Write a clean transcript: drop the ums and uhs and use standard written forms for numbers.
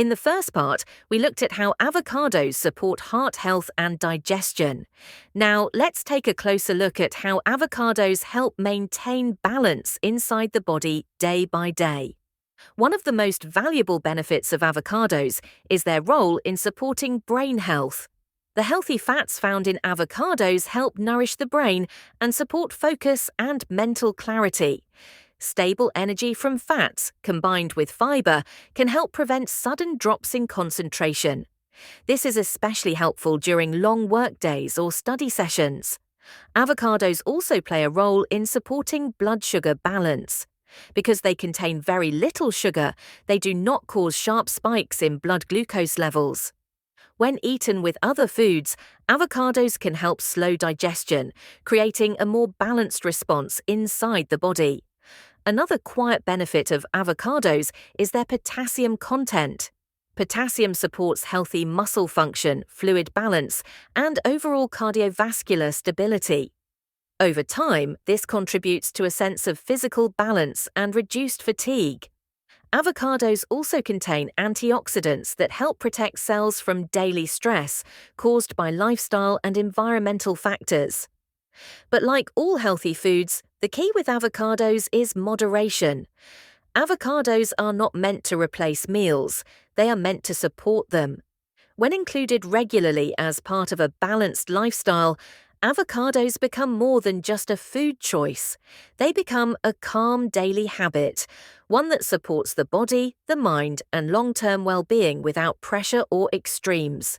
In the first part, we looked at how avocados support heart health and digestion. Now, let's take a closer look at how avocados help maintain balance inside the body day by day. One of the most valuable benefits of avocados is their role in supporting brain health. The healthy fats found in avocados help nourish the brain and support focus and mental clarity. Stable energy from fats, combined with fiber, can help prevent sudden drops in concentration. This is especially helpful during long work days or study sessions. Avocados also play a role in supporting blood sugar balance. Because they contain very little sugar, they do not cause sharp spikes in blood glucose levels. When eaten with other foods, avocados can help slow digestion, creating a more balanced response inside the body. Another quiet benefit of avocados is their potassium content. Potassium supports healthy muscle function, fluid balance, and overall cardiovascular stability. Over time, this contributes to a sense of physical balance and reduced fatigue. Avocados also contain antioxidants that help protect cells from daily stress caused by lifestyle and environmental factors. But like all healthy foods, the key with avocados is moderation. Avocados are not meant to replace meals, they are meant to support them. When included regularly as part of a balanced lifestyle, avocados become more than just a food choice. They become a calm daily habit, one that supports the body, the mind, and long-term well-being without pressure or extremes.